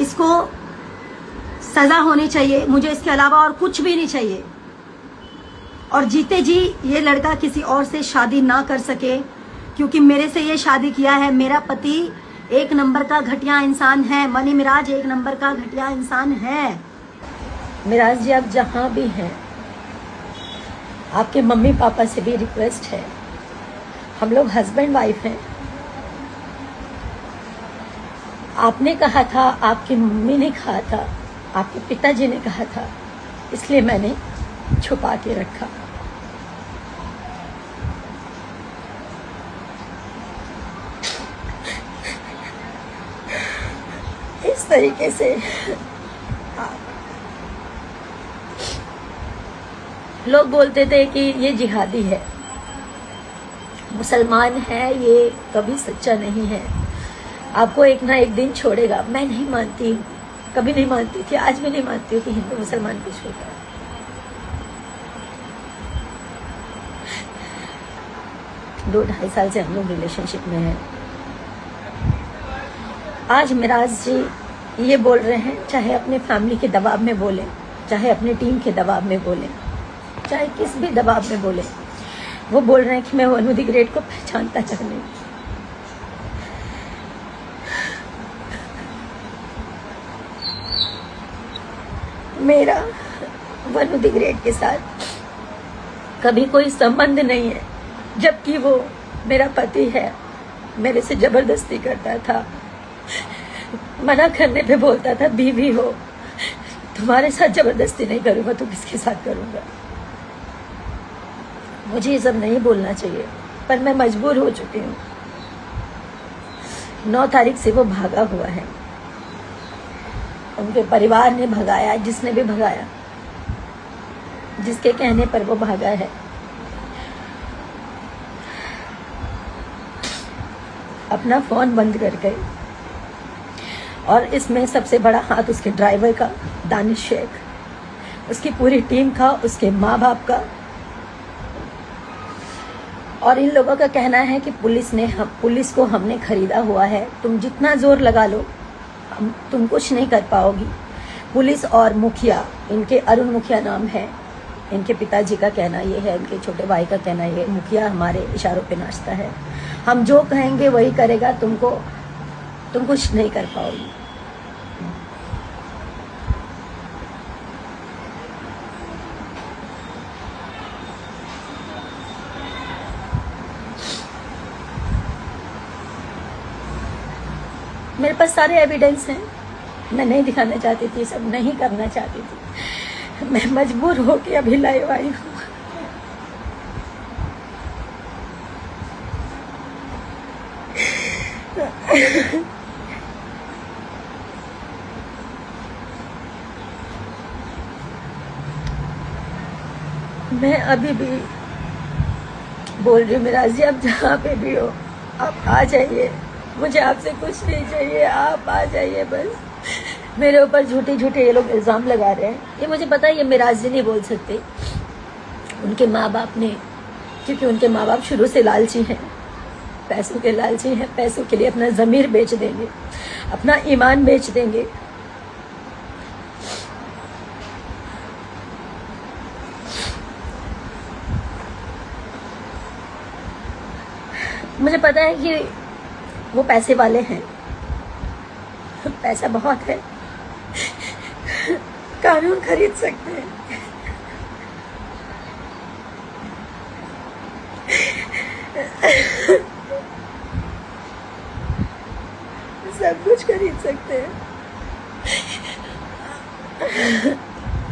इसको सजा होनी चाहिए, मुझे इसके अलावा और कुछ भी नहीं चाहिए। और जीते जी ये लड़का किसी और से शादी ना कर सके, क्योंकि मेरे से ये शादी किया है। मेरा पति एक नंबर का घटिया इंसान है, मनी मिराज एक नंबर का घटिया इंसान है। मिराज जी आप जहां भी हैं, आपके मम्मी पापा से भी रिक्वेस्ट है, हम लोग हस्बैंड वाइफ हैं। आपने कहा था, आपकी मम्मी ने कहा था, आपके पिताजी ने कहा था, इसलिए मैंने छुपा के रखा। इस तरीके से लोग बोलते थे कि ये जिहादी है, मुसलमान है, ये कभी सच्चा नहीं है, आपको एक ना एक दिन छोड़ेगा। मैं नहीं मानती हूँ, कभी नहीं मानती थी, आज भी नहीं मानती हूँ कि हिंदू मुसलमान कुछ होता है। दो ढाई साल से हम लोग रिलेशनशिप में हैं। आज मिराज जी ये बोल रहे हैं, चाहे अपने फैमिली के दबाव में बोले, चाहे अपने टीम के दबाव में बोले, चाहे किस भी दबाव में बोले, वो बोल रहे हैं कि मैं वनु द ग्रेट को पहचानता तक नहीं। मेरा वनु द ग्रेट के साथ कभी कोई संबंध नहीं है, जबकि वो मेरा पति है, मेरे से जबरदस्ती करता था, मना करने पे बोलता था बीवी हो, तुम्हारे साथ जबरदस्ती नहीं करूंगा तो किसके साथ करूंगा। मुझे ये सब नहीं बोलना चाहिए, पर मैं मजबूर हो चुकी हूँ। 9 तारीख से वो भागा हुआ है, उनके परिवार ने भगाया, जिसने भी भगाया, जिसके कहने पर वो भागा है। अपना फोन बंद कर गए, और इसमें सबसे बड़ा हाथ उसके ड्राइवर का, दानिश शेख, उसकी पूरी टीम का, उसके माँ बाप का। और इन लोगों का कहना है कि पुलिस को हमने खरीदा हुआ है, तुम जितना जोर लगा लो तुम कुछ नहीं कर पाओगी। पुलिस और मुखिया, इनके अरुण मुखिया नाम है, इनके पिताजी का कहना ये है, इनके छोटे भाई का कहना ये, मुखिया हमारे इशारों पे नाचता है, हम जो कहेंगे वही करेगा, तुम कुछ नहीं कर पाओगी। मेरे पास सारे एविडेंस हैं, मैं नहीं दिखाना चाहती थी, सब नहीं करना चाहती थी, मैं मजबूर होकर अभी लाइव आई हूँ। मैं अभी भी बोल रही हूँ, मिराज जी आप जहाँ पे भी हो, आप आ जाइए, मुझे आपसे कुछ नहीं चाहिए, आप आ जाइए बस। मेरे ऊपर झूठे झूठे ये लोग इल्ज़ाम लगा रहे हैं, ये मुझे पता है, ये मिराज जी नहीं बोल सकते, उनके माँ बाप ने, क्योंकि उनके माँ बाप शुरू से लालची हैं, पैसों के लालची हैं, पैसों के लिए अपना ज़मीर बेच देंगे, अपना ईमान बेच देंगे। मुझे पता है कि वो पैसे वाले हैं, पैसा बहुत है, कानून खरीद सकते हैं, सब कुछ खरीद सकते हैं,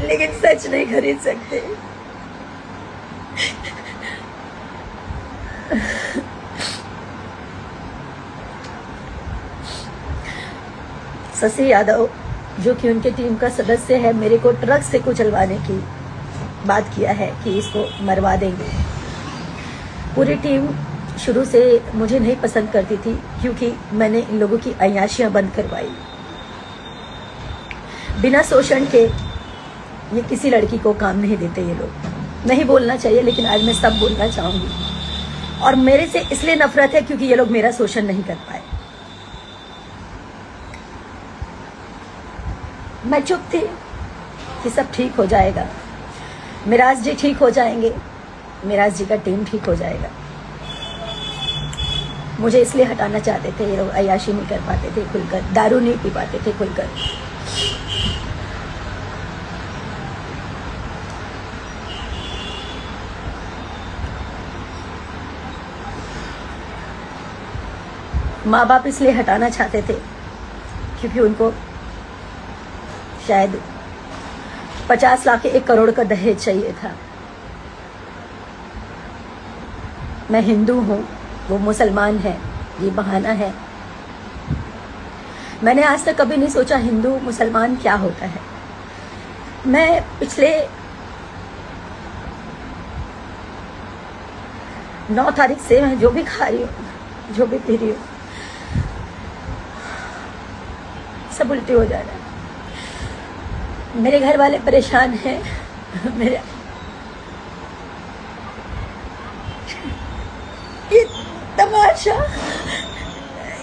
लेकिन सच नहीं खरीद सकते। शशि यादव, जो कि उनके टीम का सदस्य है, मेरे को ट्रक से कुचलवाने की बात किया है कि इसको मरवा देंगे। पूरी टीम शुरू से मुझे नहीं पसंद करती थी, क्योंकि मैंने इन लोगों की अय्याशियां बंद करवाई। बिना शोषण के ये किसी लड़की को काम नहीं देते ये लोग। नहीं बोलना चाहिए, लेकिन आज मैं सब बोलना चाहूंगी। और मेरे से इसलिए नफरत है क्योंकि ये लोग मेरा शोषण नहीं कर पाए। मैं चुप थी कि सब ठीक हो जाएगा, मिराज जी ठीक हो जाएंगे, मिराज जी का टीम ठीक हो जाएगा। मुझे इसलिए हटाना चाहते थे, ये लोग अय्याशी नहीं कर पाते थे खुलकर, दारू नहीं पी पाते थे खुलकर। माँ बाप इसलिए हटाना चाहते थे क्योंकि उनको शायद 50 लाख 1 करोड़ का दहेज चाहिए था। मैं हिंदू हूँ, वो मुसलमान है, ये बहाना है। मैंने आज तक कभी नहीं सोचा हिंदू मुसलमान क्या होता है। मैं पिछले 9 तारीख से मैं जो भी खा रही हूँ, जो भी पी रही हूँ, सब उल्टी हो जा रहा है। मेरे घर वाले परेशान हैं। मेरे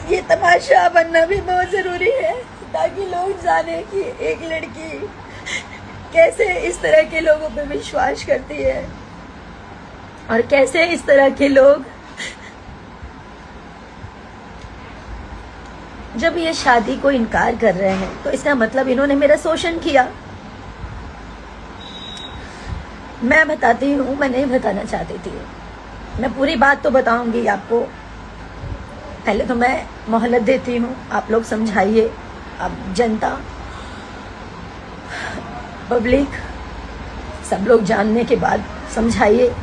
ये तमाशा बनना भी बहुत जरूरी है ताकि लोग जाने कि एक लड़की कैसे इस तरह के लोगों पे विश्वास करती है और कैसे इस तरह के लोग जब ये शादी को इनकार कर रहे हैं तो इसका मतलब इन्होंने मेरा शोषण किया। मैं बताती हूँ, मैं नहीं बताना चाहती थी। मैं पूरी बात तो बताऊंगी आपको। पहले तो मैं मोहलत देती हूँ, आप लोग समझाइए, आप जनता, पब्लिक, सब लोग जानने के बाद समझाइए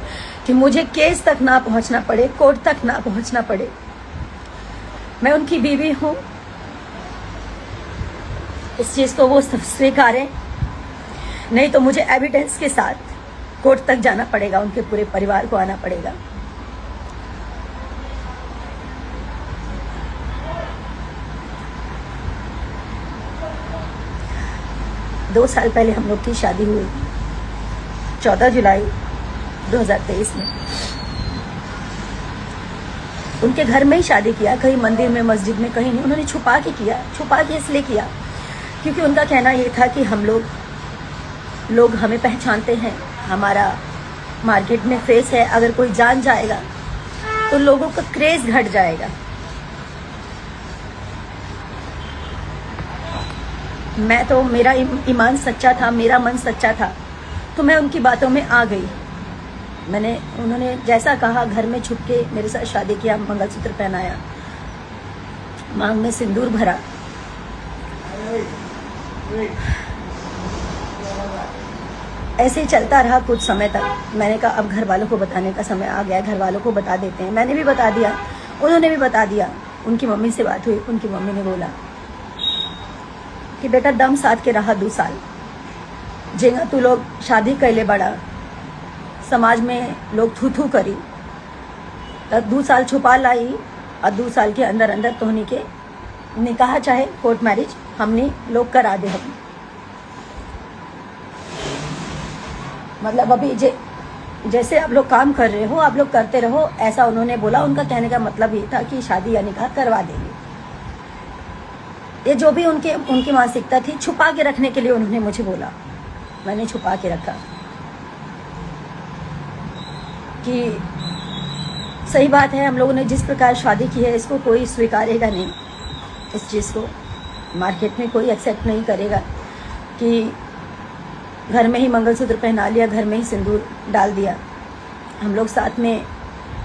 कि मुझे केस तक ना पहुंचना पड़े, कोर्ट तक ना पहुंचना पड़े। मैं उनकी बीवी हूँ, इस चीज को वो स्वीकारें, नहीं तो मुझे एविडेंस के साथ कोर्ट तक जाना पड़ेगा, उनके पूरे परिवार को आना पड़ेगा। दो साल पहले हम लोग की शादी हुई, 14 जुलाई 2023 में। उनके घर में ही शादी किया, कहीं मंदिर में, मस्जिद में, कहीं नहीं। उन्होंने छुपा के किया। छुपा के इसलिए किया क्योंकि उनका कहना ये था कि हम लोग हमें पहचानते हैं, हमारा मार्केट में फेस है, अगर कोई जान जाएगा तो लोगों का क्रेज घट जाएगा। मैं तो, मेरा ईमान सच्चा था, मेरा मन सच्चा था, तो मैं उनकी बातों में आ गई। उन्होंने जैसा कहा, घर में छुप के मेरे साथ शादी किया, मंगलसूत्र पहनाया, मांग में सिंदूर भरा। ऐसे ही चलता रहा कुछ समय तक। मैंने कहा अब घर वालों को बताने का समय आ गया, घर वालों को बता देते हैं। मैंने भी बता दिया, उन्होंने भी बता दिया। उनकी मम्मी से बात हुई, उनकी मम्मी ने बोला कि बेटा दम साथ के रहा 2 साल, जेगा तू लोग शादी कैले बड़ा, समाज में लोग थू थू करी, 2 साल छुपा लाई और 2 साल के अंदर अंदर तोहनी के निकाह चाहे कोर्ट मैरिज हमने लोग करा दे। हम मतलब अभी जैसे आप लोग काम कर रहे हो, आप लोग करते रहो, ऐसा उन्होंने बोला। उनका कहने का मतलब ये था कि शादी या निकाह करवा देंगे। ये जो भी उनकी मानसिकता थी, छुपा के रखने के लिए उन्होंने मुझे बोला। मैंने छुपा के रखा कि सही बात है, हम लोगों ने जिस प्रकार शादी की है इसको कोई स्वीकारेगा नहीं, इस चीज़ को मार्केट में कोई एक्सेप्ट नहीं करेगा कि घर में ही मंगलसूत्र पहना लिया, घर में ही सिंदूर डाल दिया। हम लोग साथ में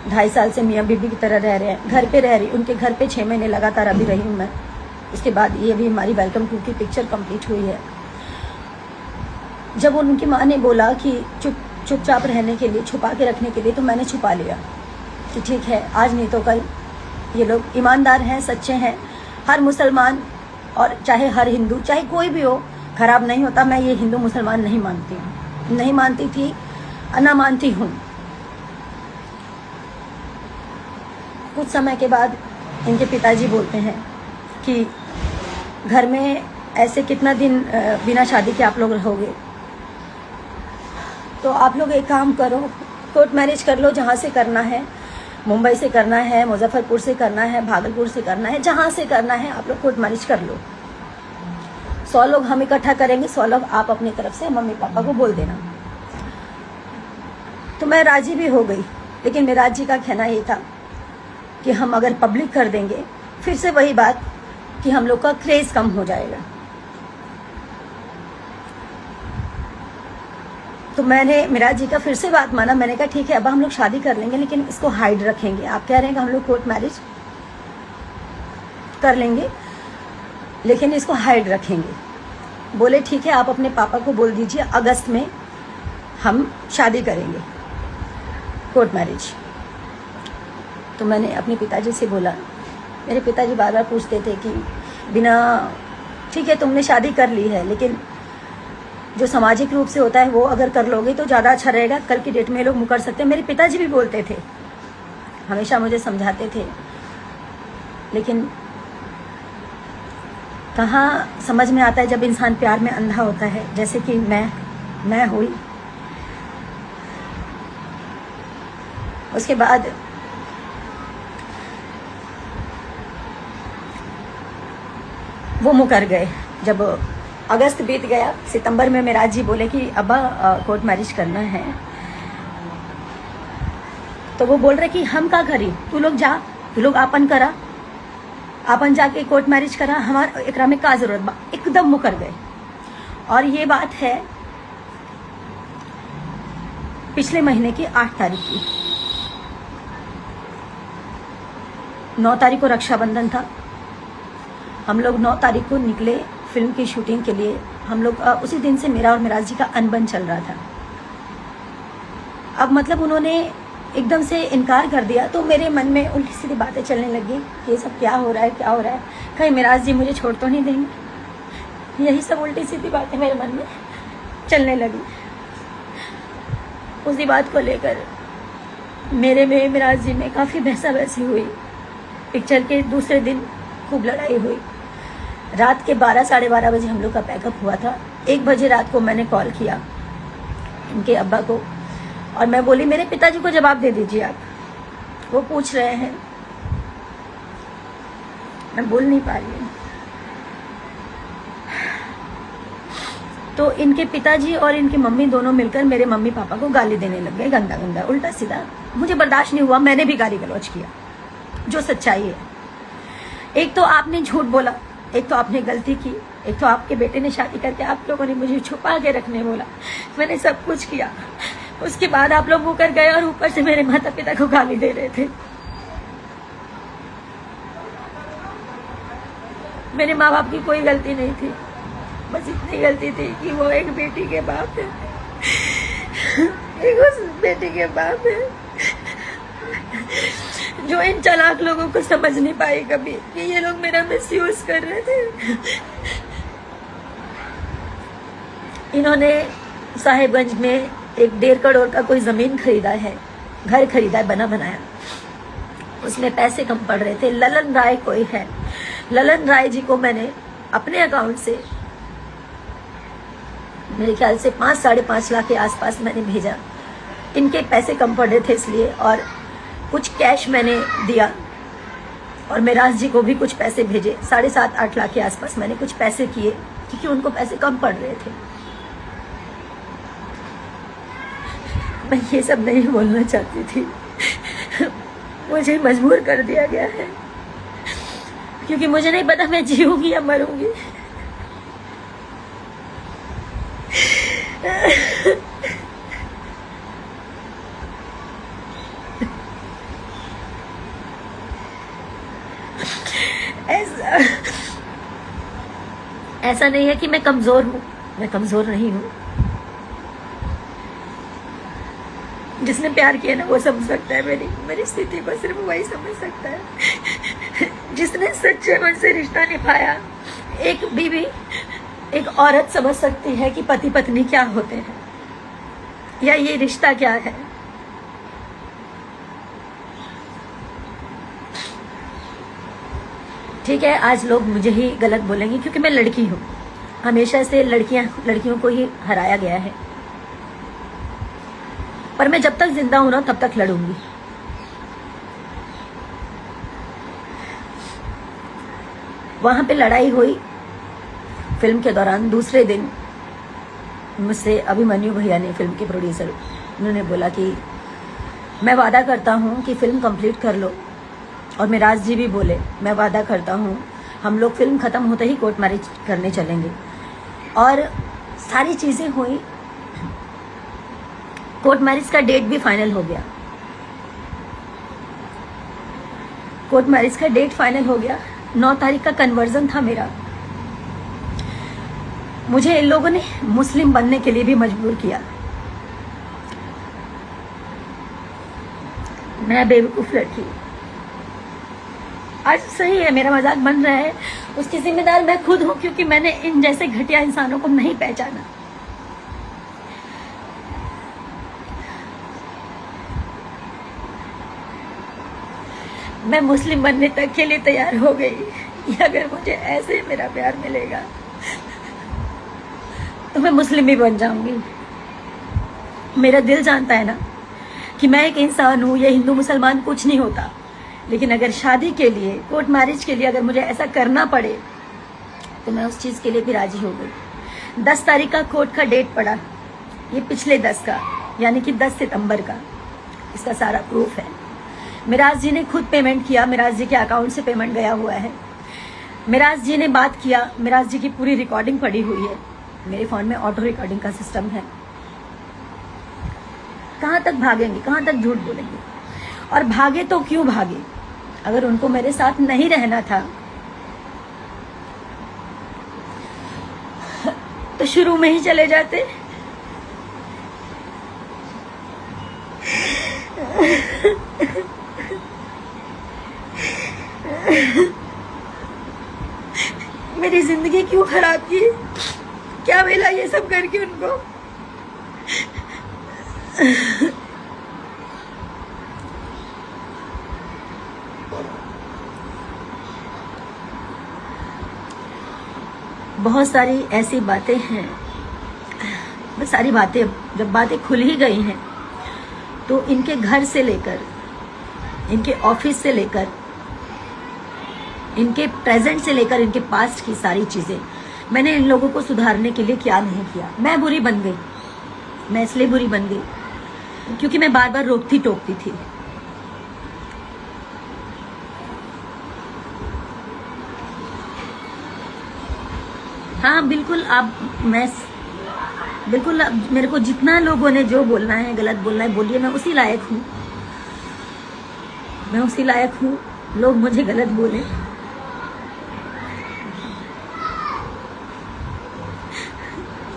2.5 साल से मियाँ बीबी की तरह रह रहे हैं, घर पे रह रही, उनके घर पे 6 महीने लगातार अभी रही हूँ मैं। उसके बाद ये भी हमारी वेलकम टू की पिक्चर कंप्लीट हुई है। जब उनकी माँ ने बोला कि चुपचाप रहने के लिए, छुपा के रखने के लिए, तो मैंने छुपा लिया कि ठीक है, आज नहीं तो कल ये लोग ईमानदार हैं, सच्चे हैं। हर मुसलमान और चाहे हर हिंदू, चाहे कोई भी हो, खराब नहीं होता। मैं ये हिंदू मुसलमान नहीं मानती हूँ, नहीं मानती थी, ना मानती हूँ। कुछ समय के बाद इनके पिताजी बोलते हैं कि घर में ऐसे कितना दिन बिना शादी के आप लोग रहोगे, तो आप लोग एक काम करो, कोर्ट मैरिज कर लो, जहाँ से करना है, मुंबई से करना है, मुजफ्फरपुर से करना है, भागलपुर से करना है, जहाँ से करना है आप लोग कोर्ट मैरिज कर लो। 100 लोग हम इकट्ठा करेंगे, 100 लोग आप अपनी तरफ से मम्मी पापा को बोल देना। तो मैं राजी भी हो गई, लेकिन मेराज जी का कहना ये था कि हम अगर पब्लिक कर देंगे फिर से वही बात कि हम लोग का क्रेज कम हो जाएगा। तो मैंने मेराज जी का फिर से बात माना। मैंने कहा ठीक है, अब हम लोग शादी कर लेंगे लेकिन इसको हाइड रखेंगे। आप कह रहे हैं कि हम लोग कोर्ट मैरिज कर लेंगे लेकिन इसको हाइड रखेंगे। बोले ठीक है, आप अपने पापा को बोल दीजिए अगस्त में हम शादी करेंगे, कोर्ट मैरिज। तो मैंने अपने पिताजी से बोला। मेरे पिताजी बार बार पूछते थे कि बिना, ठीक है तुमने शादी कर ली है लेकिन जो सामाजिक रूप से होता है वो अगर कर लोगे तो ज़्यादा अच्छा रहेगा, कल की डेट में लोग मुकर सकते हैं। मेरे पिताजी भी बोलते थे, हमेशा मुझे समझाते थे, लेकिन कहाँ समझ में आता है जब इंसान प्यार में अंधा होता है, जैसे कि मैं हुई। उसके बाद वो मुकर गए। जब अगस्त बीत गया, सितंबर में मेराज जी बोले कि अब्बा कोर्ट मैरिज करना है। तो वो बोल रहे कि हम का करी, तू लोग जा, तू लोग आपन करा, आपन जाके कोर्ट मैरिज करा, हमारा एकरा में का जरूरत बा। एकदम मुकर गए। और ये बात है पिछले महीने की 8 तारीख की। 9 तारीख को रक्षाबंधन था। हम लोग 9 तारीख को निकले फिल्म की शूटिंग के लिए। हम लोग उसी दिन से मेरा और मेराज जी का अनबन चल रहा था। अब मतलब उन्होंने एकदम से इनकार कर दिया तो मेरे मन में उल्टी सीधी बातें चलने लगी कि ये सब क्या हो रहा है, क्या हो रहा है, कहीं मेराज जी मुझे छोड़ तो नहीं देंगे। यही सब उल्टी सीधी बातें मेरे मन में चलने लगी। उसी बात को लेकर मेरे में मेराज जी में काफ़ी बहसा बहसी हुई। पिक्चर के दूसरे दिन खूब लड़ाई हुई। रात के 12 साढ़े 12 बजे हम लोग का पैकअप हुआ था। 1 बजे रात को मैंने कॉल किया इनके अब्बा को और मैं बोली मेरे पिताजी को जवाब दे दीजिए आप, वो पूछ रहे हैं। मैं बोल नहीं पा रही हूँ। तो इनके पिताजी और इनकी मम्मी दोनों मिलकर मेरे मम्मी पापा को गाली देने लग गए, गंदा गंदा उल्टा सीधा। मुझे बर्दाश्त नहीं हुआ, मैंने भी गाली गलौज किया, जो सच्चाई है। एक तो आपने झूठ बोला, एक तो आपने गलती की, एक तो आपके बेटे ने शादी करके आप लोगों ने मुझे छुपा के रखने बोला। मैंने सब कुछ किया। उसके बाद आप लोग मुकर गए और ऊपर से मेरे माता पिता को गाली दे रहे थे। मेरे माँ बाप की कोई गलती नहीं थी, बस इतनी गलती थी कि वो एक बेटी के बाप है, एक उस बेटी के बाप है जो इन चालाक लोगों को समझ नहीं पाई कभी कि ये लोग मेरा मिसयूज कर रहे थे। इन्होंने साहिबगंज में एक 1.5 करोड़ का कोई जमीन खरीदा है, घर खरीदा है बना बनाया। उसमें पैसे कम पड़ रहे थे। ललन राय कोई है, ललन राय जी को मैंने अपने अकाउंट से मेरे ख्याल से 5 साढ़े 5 लाख के आसपास मैंने भेजा। इनके पैसे कम पड़ रहे थे इसलिए, और कुछ कैश मैंने दिया और मेराज जी को भी कुछ पैसे भेजे। 7.5-8 लाख के आसपास मैंने कुछ पैसे किए क्योंकि उनको पैसे कम पड़ रहे थे। मैं ये सब नहीं बोलना चाहती थी, मुझे मजबूर कर दिया गया है क्योंकि मुझे नहीं पता मैं जीऊंगी या मरूंगी। ऐसा नहीं है कि मैं कमजोर हूं, मैं कमजोर नहीं हूं। जिसने प्यार किया ना वो समझ सकता है मेरी स्थिति को, सिर्फ वही समझ सकता है। जिसने सच्चे मन से रिश्ता निभाया, एक बीवी एक औरत समझ सकती है कि पति पत्नी क्या होते हैं या ये रिश्ता क्या है। ठीक है, आज लोग मुझे ही गलत बोलेंगे क्योंकि मैं लड़की हूँ। हमेशा से लड़कियों को ही हराया गया है, पर मैं जब तक जिंदा हूं ना तब तक लड़ूंगी। वहां पे लड़ाई हुई, फिल्म के दौरान दूसरे दिन मुझसे अभिमन्यु भैया ने, फिल्म के प्रोड्यूसर, उन्होंने बोला कि मैं वादा करता हूँ कि फिल्म कंप्लीट कर लो। और मिराज जी भी बोले मैं वादा करता हूँ हम लोग फिल्म ख़त्म होते ही कोर्ट मैरिज करने चलेंगे। और सारी चीज़ें हुई, कोर्ट मैरिज का डेट भी फाइनल हो गया। कोर्ट मैरिज का डेट फाइनल हो गया। 9 तारीख का कन्वर्जन था मेरा। मुझे इन लोगों ने मुस्लिम बनने के लिए भी मजबूर किया। मैं बेवकूफ लड़की। आज सही है मेरा मजाक बन रहा है, उसकी जिम्मेदार मैं खुद हूं, क्योंकि मैंने इन जैसे घटिया इंसानों को नहीं पहचाना। मैं मुस्लिम बनने तक के लिए तैयार हो गई। अगर मुझे ऐसे मेरा प्यार मिलेगा तो मैं मुस्लिम भी बन जाऊंगी। मेरा दिल जानता है ना कि मैं एक इंसान हूँ, ये हिंदू मुसलमान कुछ नहीं होता। लेकिन अगर शादी के लिए, कोर्ट मैरिज के लिए अगर मुझे ऐसा करना पड़े तो मैं उस चीज़ के लिए भी राजी हो गई। 10 तारीख का कोर्ट का डेट पड़ा, ये पिछले 10 का, यानी कि 10 सितंबर का। इसका सारा प्रूफ है। मिराज जी ने खुद पेमेंट किया, मिराज जी के अकाउंट से पेमेंट गया हुआ है। मिराज जी ने बात किया, मिराज जी की पूरी रिकॉर्डिंग पड़ी हुई है। मेरे फ़ोन में ऑटो रिकॉर्डिंग का सिस्टम है। कहाँ तक भागेंगे, कहाँ तक झूठ बोलेंगे? और भागे तो क्यों भागे? अगर उनको मेरे साथ नहीं रहना था तो शुरू में ही चले जाते। मेरी जिंदगी क्यों खराब की? क्या मिला ये सब करके उनको? बहुत सारी ऐसी बातें हैं, बहुत सारी बातें, जब बातें खुल ही गई हैं तो इनके घर से लेकर, इनके ऑफिस से लेकर, इनके प्रेजेंट से लेकर इनके पास्ट की सारी चीज़ें मैंने इन लोगों को सुधारने के लिए क्या नहीं किया। मैं बुरी बन गई। मैं इसलिए बुरी बन गई क्योंकि मैं बार बार रोकती टोकती थी। हाँ बिल्कुल, बिल्कुल मेरे को जितना लोगों ने जो बोलना है, गलत बोलना है, बोलिए। मैं उसी लायक हूँ, मैं उसी लायक हूँ। लोग मुझे गलत बोले,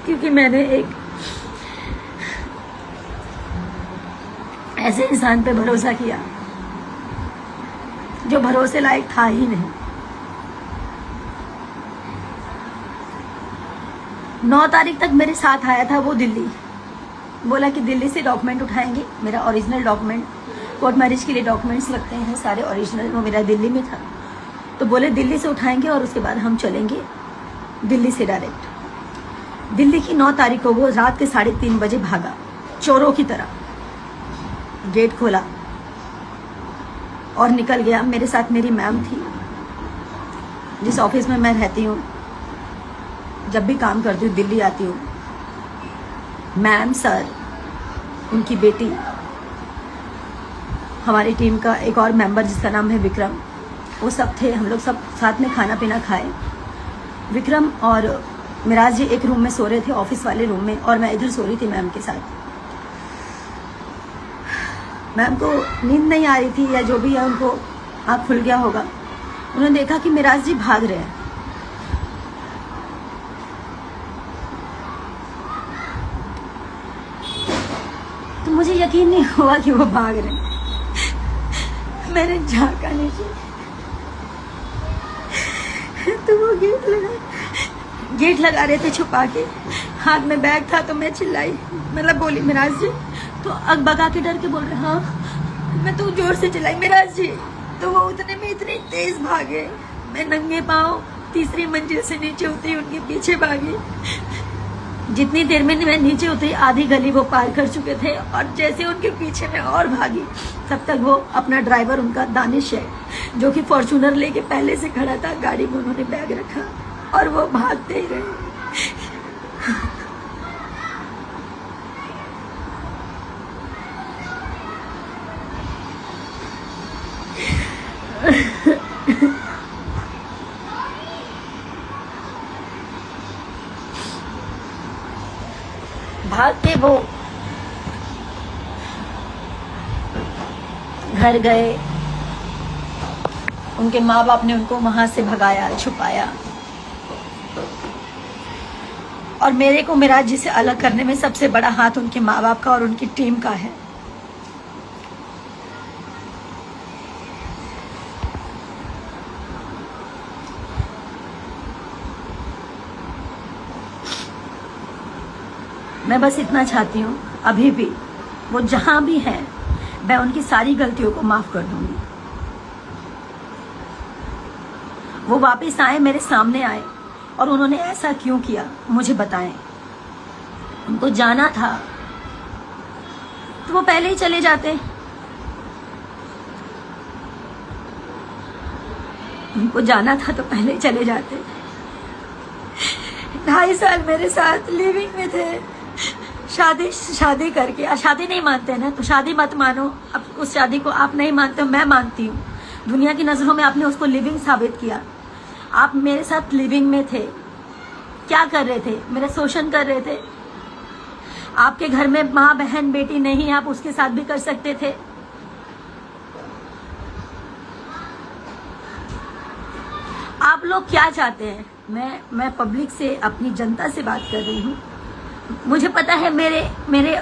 क्योंकि मैंने एक ऐसे इंसान पे भरोसा किया जो भरोसे लायक था ही नहीं। 9 तारीख तक मेरे साथ आया था वो दिल्ली। बोला कि दिल्ली से डॉक्यूमेंट उठाएंगे, मेरा ओरिजिनल डॉक्यूमेंट, कोर्ट मैरिज के लिए डॉक्यूमेंट्स लगते हैं सारे ओरिजिनल, वो मेरा दिल्ली में था। तो बोले दिल्ली से उठाएंगे और उसके बाद हम चलेंगे दिल्ली से डायरेक्ट। दिल्ली की 9 तारीख को वो रात के 3:30 बजे भागा, चोरों की तरह। गेट खोला और निकल गया। मेरे साथ मेरी मैम थी, जिस ऑफिस में मैं रहती हूँ, जब भी काम करती हूँ, दिल्ली आती हूँ। मैम, सर, उनकी बेटी, हमारी टीम का एक और मेंबर जिसका नाम है विक्रम, वो सब थे। हम लोग सब साथ में खाना पीना खाए। विक्रम और मिराज जी एक रूम में सो रहे थे, ऑफिस वाले रूम में, और मैं इधर सो रही थी मैम के साथ। मैम को नींद नहीं आ रही थी या जो भी है, उनको आँख खुल गया होगा। उन्होंने देखा कि मिराज जी भाग रहे हैं। तो मुझे यकीन नहीं हुआ कि वो भाग रहे हैं। मैंने झांका नीचे तो वो गेट लगा रहे थे छुपा के। हाथ में बैग था तो मैं चिल्लाई, मतलब बोली मिराज जी, तो अगबगा के डर के बोल रहे हाँ। मैं तो जोर से चिल्लाई मिराज जी, तो वो उतने में इतने तेज भागे। मैं नंगे पाँव 3री मंजिल से नीचे उतरी, उनके पीछे भागी। जितनी देर में मैं नीचे उतरी, आधी गली वो पार कर चुके थे, और जैसे उनके पीछे मैं और भागी, तब तक वो अपना ड्राइवर, उनका दानिश है, जो कि फॉर्चूनर लेके पहले से खड़ा था, गाड़ी में उन्होंने बैग रखा, और वो भागते ही रहे। भाग के वो घर गए, उनके माँ बाप ने उनको वहां से भगाया, छुपाया। और मेरे को मिराज जी से अलग करने में सबसे बड़ा हाथ उनके माँ बाप का और उनकी टीम का है। मैं बस इतना चाहती हूँ, अभी भी वो जहां भी हैं, मैं उनकी सारी गलतियों को माफ कर दूंगी। वो वापस आए, मेरे सामने आए, और उन्होंने ऐसा क्यों किया मुझे बताएं। उनको जाना था तो वो पहले ही चले जाते। उनको जाना था तो पहले ही चले जाते। 2.5 साल मेरे साथ लिविंग में थे। शादी करके, शादी नहीं मानते ना तो शादी मत मानो। अब उस शादी को आप नहीं मानते हो, मैं मानती हूँ। दुनिया की नजरों में आपने उसको लिविंग साबित किया। आप मेरे साथ लिविंग में थे, क्या कर रहे थे? मेरा शोषण कर रहे थे। आपके घर में माँ बहन बेटी नहीं, आप उसके साथ भी कर सकते थे। आप लोग क्या चाहते हैं? मैं पब्लिक से, अपनी जनता से बात कर रही हूँ। मुझे पता है मेरे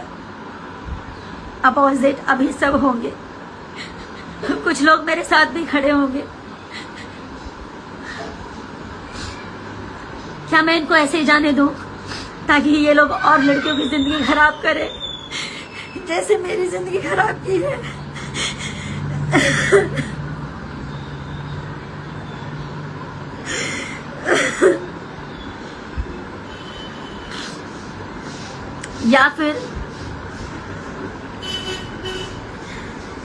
अपोजिट अभी सब होंगे, कुछ लोग मेरे साथ भी खड़े होंगे। क्या मैं इनको ऐसे ही जाने दूं ताकि ये लोग और लड़कियों की जिंदगी खराब करें जैसे मेरी जिंदगी खराब की है? या फिर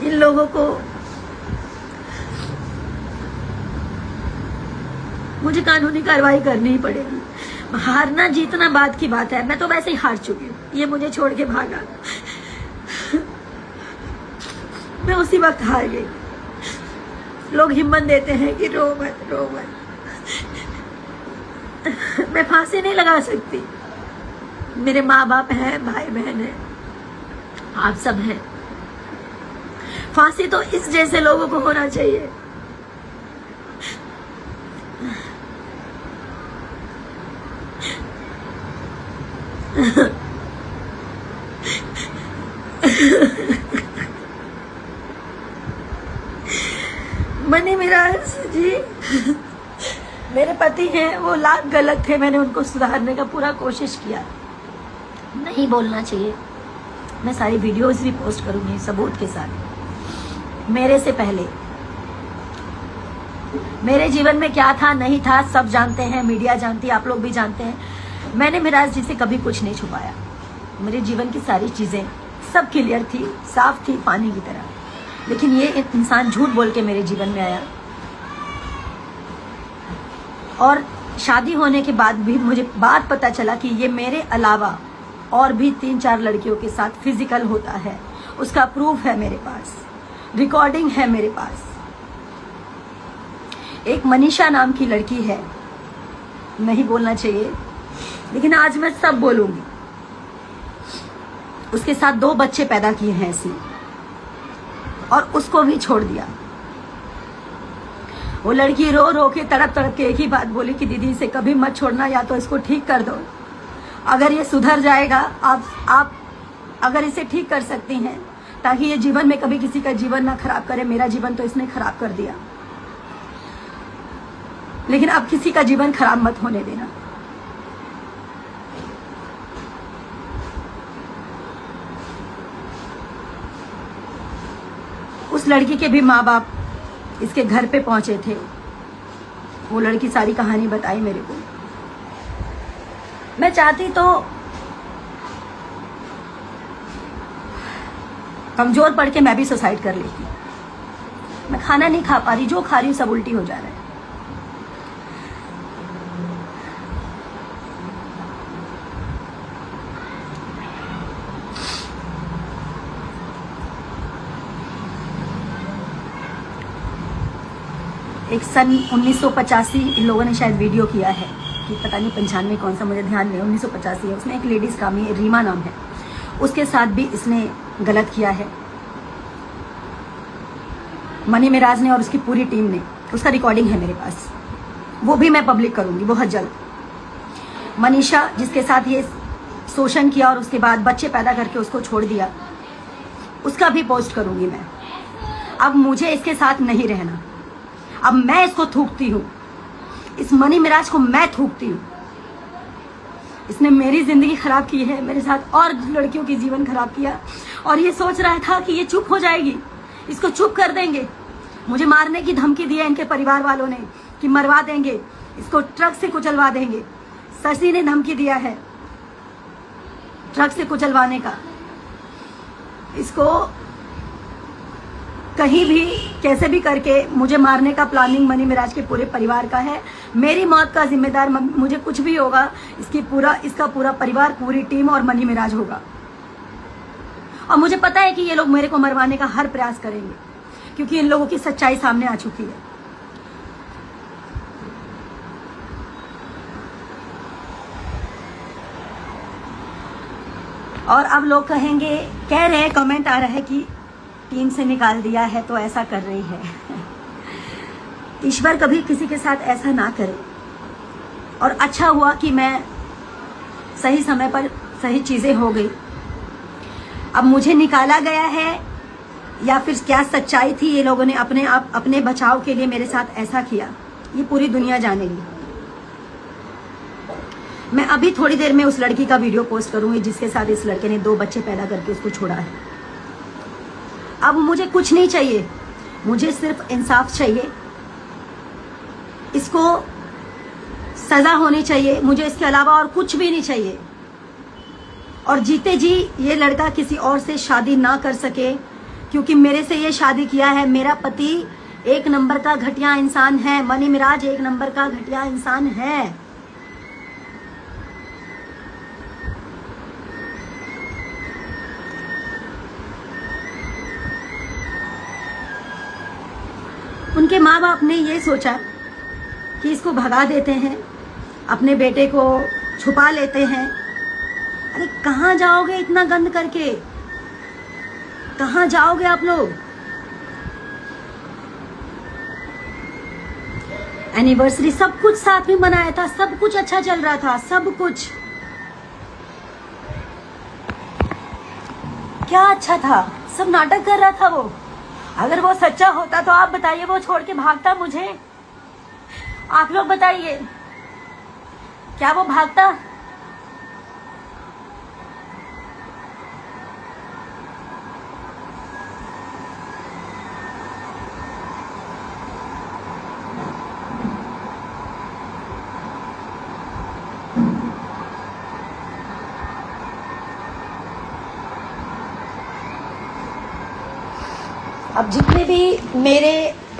इन लोगों को मुझे कानूनी कार्रवाई करनी ही पड़ेगी। हारना जीतना बाद की बात है, मैं तो वैसे ही हार चुकी हूँ। ये मुझे छोड़ के भागा, मैं उसी वक्त हार गई। लोग हिम्मत देते हैं कि रो मत, रो मत। मैं फांसी नहीं लगा सकती। मेरे माँ बाप हैं, भाई बहन है, आप सब हैं। फांसी तो इस जैसे लोगों को होना चाहिए। मनी मिराज जी मेरे पति हैं, वो लाख गलत थे। मैंने उनको सुधारने का पूरा कोशिश किया। नहीं बोलना चाहिए। मैं सारी वीडियोस भी पोस्ट करूंगी सबूत के साथ। मेरे से पहले मेरे जीवन में क्या था नहीं था सब जानते हैं, मीडिया जानती है, आप लोग भी जानते हैं। मैंने मिराज जी से कभी कुछ नहीं छुपाया। मेरे जीवन की सारी चीजें सब क्लियर थी, साफ थी, पानी की तरह। लेकिन ये इंसान झूठ बोल के मेरे जीवन में आया, और शादी होने के बाद भी मुझे बात पता चला कि ये मेरे अलावा और भी 3-4 लड़कियों के साथ फिजिकल होता है। उसका प्रूफ है मेरे पास, रिकॉर्डिंग है मेरे पास। एक मनीषा नाम की लड़की है, नहीं बोलना चाहिए लेकिन आज मैं सब बोलूंगी। उसके साथ 2 बच्चे पैदा किए हैं ऐसे, और उसको भी छोड़ दिया। वो लड़की रो रो के, तड़प तड़प के एक ही बात बोली कि दीदी इसे कभी मत छोड़ना, या तो इसको ठीक कर दो। अगर ये सुधर जाएगा, आप अगर इसे ठीक कर सकती हैं ताकि ये जीवन में कभी किसी का जीवन ना खराब करे। मेरा जीवन तो इसने खराब कर दिया, लेकिन अब किसी का जीवन खराब मत होने देना। उस लड़की के भी माँ बाप इसके घर पे पहुंचे थे। वो लड़की सारी कहानी बताई मेरे को। मैं चाहती तो कमजोर पड़ के मैं भी सुसाइड कर लेती। मैं खाना नहीं खा पा रही, जो खा रही हूँ सब उल्टी हो जा रहा है। एक सन 1985 इन लोगों ने शायद वीडियो किया है कि पता नहीं 95 कौन सा, मुझे ध्यान नहीं, 1985 है। उसमें एक लेडीज़ कामी रीमा नाम है, उसके साथ भी इसने गलत किया है, मनी मिराज ने और उसकी पूरी टीम ने। उसका रिकॉर्डिंग है मेरे पास, वो भी मैं पब्लिक करूंगी बहुत जल्द। मनीषा जिसके साथ ये शोषण किया और उसके बाद बच्चे पैदा करके उसको छोड़ दिया, उसका भी पोस्ट करूंगी मैं। अब मुझे इसके साथ नहीं रहना, अब मैं इसको थूकती हूँ, इस मनी मिराज को मैं थूकती हूँ। इसने मेरी जिंदगी खराब की है, मेरे साथ और लड़कियों की जीवन खराब किया, और ये सोच रहा था कि ये चुप हो जाएगी, इसको चुप कर देंगे। मुझे मारने की धमकी दी है इनके परिवार वालों ने कि मरवा देंगे, इसको ट्रक से कुचलवा देंगे। शशि ने धमकी दिया है ट्रक से कुचलवाने का। इसको कहीं भी कैसे भी करके मुझे मारने का प्लानिंग मनी मिराज के पूरे परिवार का है। मेरी मौत का जिम्मेदार, मुझे कुछ भी होगा, इसका पूरा परिवार, पूरी टीम और मनी मिराज होगा। और मुझे पता है कि ये लोग मेरे को मरवाने का हर प्रयास करेंगे, क्योंकि इन लोगों की सच्चाई सामने आ चुकी है। और अब लोग कहेंगे, कह रहे हैं, कमेंट आ रहा है कि टीम से निकाल दिया है तो ऐसा कर रही है। ईश्वर कभी किसी के साथ ऐसा ना करे। और अच्छा हुआ कि मैं सही समय पर सही चीजें हो गई। अब मुझे निकाला गया है या फिर क्या सच्चाई थी, ये लोगों ने अपने बचाव के लिए मेरे साथ ऐसा किया, ये पूरी दुनिया जानेगी। मैं अभी थोड़ी देर में उस लड़की का वीडियो पोस्ट करूंगी जिसके साथ इस लड़के ने 2 बच्चे पैदा करके उसको छोड़ा है। अब मुझे कुछ नहीं चाहिए, मुझे सिर्फ इंसाफ चाहिए। इसको सजा होनी चाहिए, मुझे इसके अलावा और कुछ भी नहीं चाहिए। और जीते जी ये लड़का किसी और से शादी ना कर सके, क्योंकि मेरे से ये शादी किया है। मेरा पति 1 नंबर का घटिया इंसान है, मनी मिराज 1 नंबर का घटिया इंसान है। उनके माँ बाप ने ये सोचा कि इसको भगा देते हैं, अपने बेटे को छुपा लेते हैं। अरे कहाँ जाओगे इतना गंद करके, कहाँ जाओगे आप लोग? एनिवर्सरी सब कुछ साथ में मनाया था, सब कुछ अच्छा चल रहा था, सब कुछ। क्या अच्छा था? सब नाटक कर रहा था वो। अगर वो सच्चा होता तो आप बताइए, वो छोड़ के भागता मुझे? आप लोग बताइए, क्या वो भागता? अब जितने भी मेरे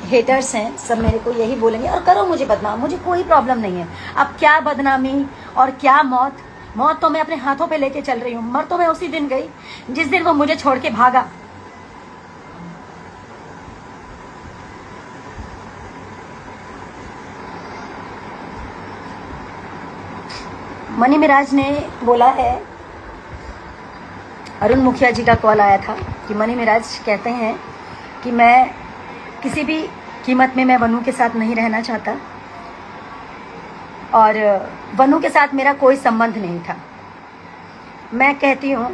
हेटर्स हैं सब मेरे को यही बोलेंगे, और करो मुझे बदनाम, मुझे कोई प्रॉब्लम नहीं है। अब क्या बदनामी और क्या मौत, मौत तो मैं अपने हाथों पे लेके चल रही हूँ। मर तो मैं उसी दिन गई जिस दिन वो मुझे छोड़ के भागा। मनी मिराज ने बोला है, अरुण मुखिया जी का कॉल आया था कि मनी मिराज कहते हैं कि मैं किसी भी कीमत में मैं वनु के साथ नहीं रहना चाहता, और वनु के साथ मेरा कोई संबंध नहीं था। मैं कहती हूँ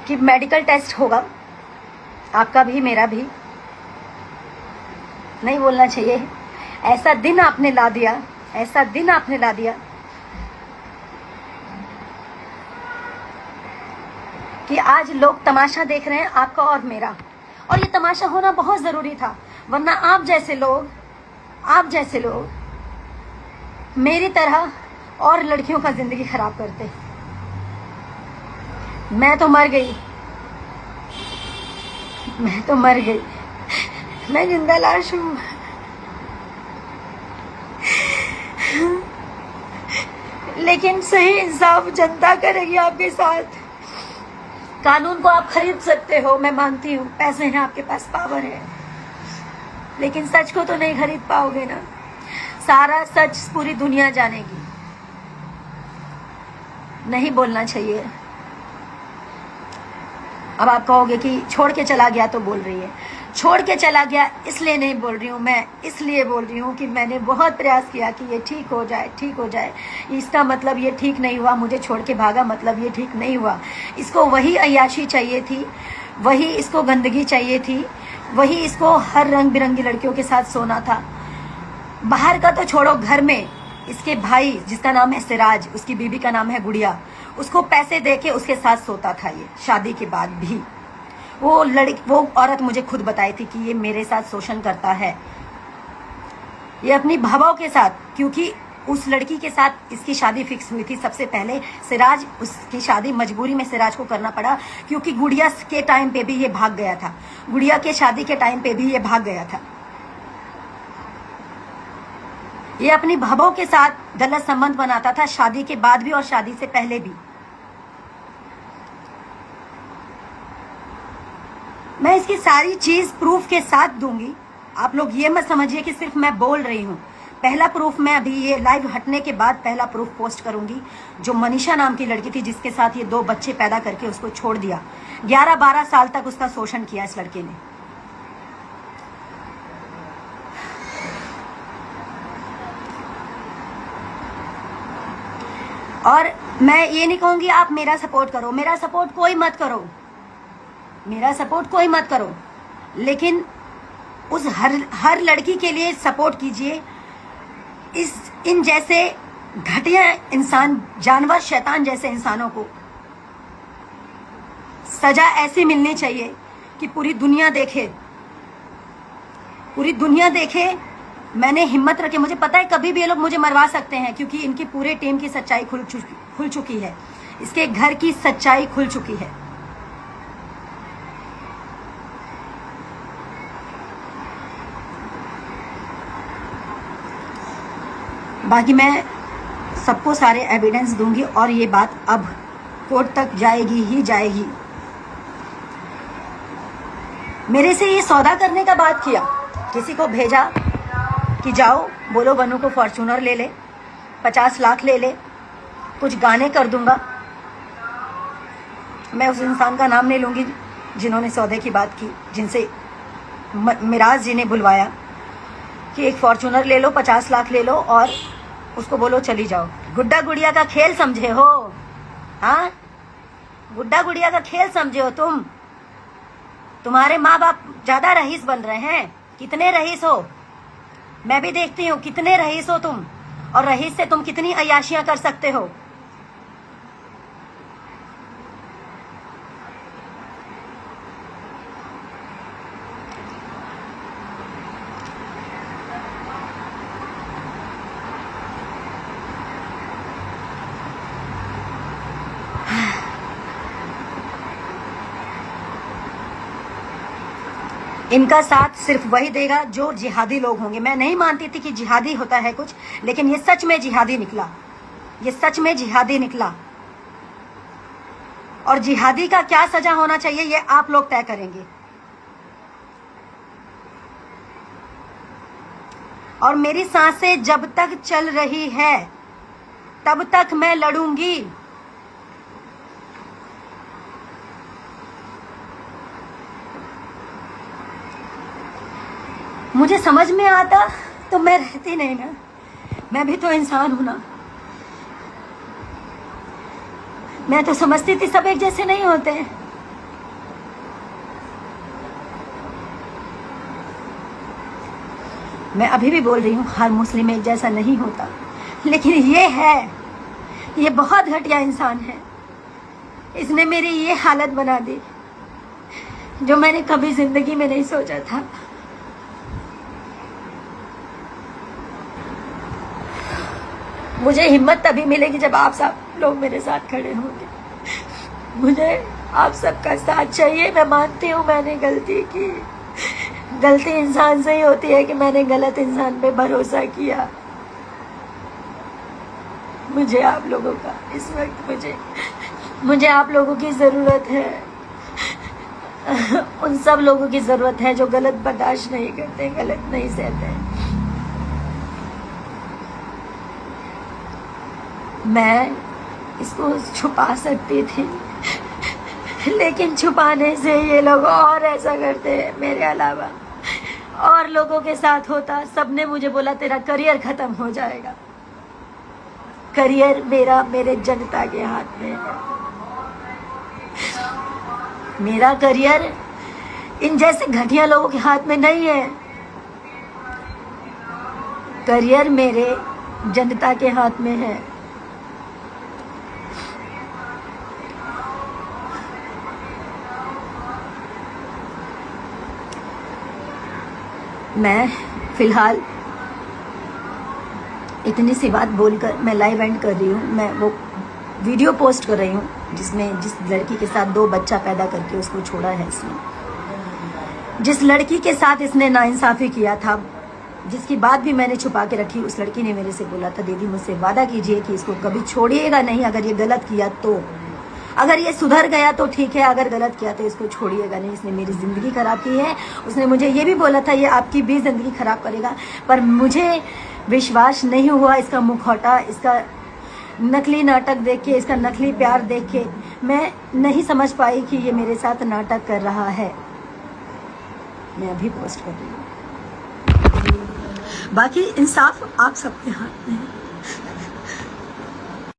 कि मेडिकल टेस्ट होगा, आपका भी मेरा भी। नहीं बोलना चाहिए, ऐसा दिन आपने ला दिया, ऐसा दिन आपने ला दिया कि आज लोग तमाशा देख रहे हैं आपका और मेरा। और ये तमाशा होना बहुत जरूरी था, वरना आप जैसे लोग मेरी तरह और लड़कियों का जिंदगी खराब करते। मैं तो मर गई, मैं जिंदा लाश हूं। लेकिन सही इंसाफ जनता करेगी आपके साथ। कानून को आप खरीद सकते हो, मैं मानती हूँ, पैसे हैं आपके पास, पावर है, लेकिन सच को तो नहीं खरीद पाओगे ना। सारा सच पूरी दुनिया जानेगी। नहीं बोलना चाहिए। अब आप कहोगे कि छोड़ के चला गया तो बोल रही है। छोड़ के चला गया इसलिए नहीं बोल रही हूँ मैं, इसलिए बोल रही हूँ कि मैंने बहुत प्रयास किया कि ये ठीक हो जाए, ठीक हो जाए। इसका मतलब ये ठीक नहीं हुआ, मुझे छोड़ के भागा मतलब ये ठीक नहीं हुआ। इसको वही अय्याशी चाहिए थी, वही इसको गंदगी चाहिए थी, वही इसको हर रंग बिरंगी लड़कियों के साथ सोना था। बाहर का तो छोड़ो, घर में इसके भाई जिसका नाम है सिराज, उसकी बीबी का नाम है गुड़िया, उसको पैसे देके उसके साथ सोता था ये शादी के बाद भी। वो औरत मुझे खुद बताई थी कि ये मेरे साथ शोषण करता है, ये अपनी भावों के साथ, क्योंकि उस लड़की के साथ इसकी शादी फिक्स हुई थी सबसे पहले। सिराज, उसकी शादी मजबूरी में सिराज को करना पड़ा क्योंकि गुड़िया के टाइम पे भी ये भाग गया था, गुड़िया के शादी के टाइम पे भी ये भाग गया था। ये अपनी भावों के साथ गलत संबंध बनाता था, शादी के बाद भी और शादी से पहले भी। मैं इसकी सारी चीज प्रूफ के साथ दूंगी। आप लोग ये मत समझिए कि सिर्फ मैं बोल रही हूँ। पहला प्रूफ मैं अभी ये लाइव हटने के बाद पहला प्रूफ पोस्ट करूंगी, जो मनीषा नाम की लड़की थी जिसके साथ ये 2 बच्चे पैदा करके उसको छोड़ दिया। 11-12 साल तक उसका शोषण किया इस लड़के ने। और मैं ये नहीं कहूंगी आप मेरा सपोर्ट करो, मेरा सपोर्ट कोई मत करो, मेरा सपोर्ट कोई मत करो, लेकिन उस हर लड़की के लिए सपोर्ट कीजिए। इन जैसे घटिया इंसान, जानवर, शैतान जैसे इंसानों को सजा ऐसी मिलनी चाहिए कि पूरी दुनिया देखे, पूरी दुनिया देखे। मैंने हिम्मत रखी, मुझे पता है कभी भी ये लोग मुझे मरवा सकते हैं क्योंकि इनकी पूरे टीम की सच्चाई खुल चुकी है, इसके घर की सच्चाई खुल चुकी है। बाकी मैं सबको सारे एविडेंस दूंगी और ये बात अब कोर्ट तक जाएगी ही जाएगी। मेरे से ये सौदा करने का बात किया, किसी को भेजा कि जाओ बोलो बनू को फॉर्च्यूनर ले ले, 50 लाख ले ले, कुछ गाने कर दूंगा। मैं उस इंसान का नाम नहीं लूंगी जिन्होंने सौदे की बात की, जिनसे मिराज जी ने बुलवाया कि एक फॉर्च्यूनर ले लो, 50 लाख ले लो और उसको बोलो चली जाओ। गुड्डा गुड़िया का खेल समझे हो? हाँ, गुड्डा गुड़िया का खेल समझे हो तुम? तुम्हारे माँ बाप ज्यादा रईस बन रहे हैं। कितने रईस हो? मैं भी देखती हूँ कितने रईस हो तुम, और रईस से तुम कितनी अय्याशियां कर सकते हो। इनका साथ सिर्फ वही देगा जो जिहादी लोग होंगे। मैं नहीं मानती थी कि जिहादी होता है कुछ, लेकिन ये सच में जिहादी निकला, ये सच में जिहादी निकला। और जिहादी का क्या सजा होना चाहिए ये आप लोग तय करेंगे। और मेरी सांसें जब तक चल रही है तब तक मैं लड़ूंगी। मुझे समझ में आता तो मैं रहती नहीं ना, मैं भी तो इंसान हूं ना। मैं तो समझती थी सब एक जैसे नहीं होते। मैं अभी भी बोल रही हूँ हर मुस्लिम एक जैसा नहीं होता, लेकिन ये है, ये बहुत घटिया इंसान है। इसने मेरी ये हालत बना दी जो मैंने कभी जिंदगी में नहीं सोचा था। मुझे हिम्मत तभी मिलेगी जब आप सब लोग मेरे साथ खड़े होंगे। मुझे आप सबका साथ चाहिए। मैं मानती हूँ मैंने गलती की, गलती इंसान से ही होती है कि मैंने गलत इंसान पे भरोसा किया। मुझे आप लोगों का इस वक्त मुझे आप लोगों की जरूरत है। उन सब लोगों की जरूरत है जो गलत बर्दाश्त नहीं करते, गलत नहीं सहते। मैं इसको छुपा सकती थी, लेकिन छुपाने से ये लोग और ऐसा करते हैं मेरे अलावा। और लोगों के साथ होता, सबने मुझे बोला तेरा करियर खत्म हो जाएगा। करियर मेरा मेरे जनता के हाथ में है। मेरा करियर इन जैसे घटिया लोगों के हाथ में नहीं है। करियर मेरे जनता के हाथ में है। मैं फिलहाल इतनी सी बात बोलकर मैं लाइव एंड कर रही हूँ। मैं वो वीडियो पोस्ट कर रही हूँ जिसमें जिस लड़की के साथ 2 बच्चा पैदा करके उसको छोड़ा है इसने। जिस लड़की के साथ इसने नाइंसाफी किया था, जिसकी बात भी मैंने छुपा के रखी, उस लड़की ने मेरे से बोला था दीदी मुझसे वादा कीजिए कि इसको कभी छोड़िएगा नहीं। अगर ये गलत किया तो, अगर ये सुधर गया तो ठीक है, अगर गलत किया तो इसको छोड़िएगा नहीं। इसने मेरी ज़िंदगी खराब की है। उसने मुझे ये भी बोला था ये आपकी भी ज़िंदगी खराब करेगा, पर मुझे विश्वास नहीं हुआ। इसका मुखौटा, इसका नकली नाटक देख के, इसका नकली प्यार देख के मैं नहीं समझ पाई कि ये मेरे साथ नाटक कर रहा है। मैं अभी पोस्ट कर रही हूँ। बाकी इंसाफ आप सबके हाथ में है।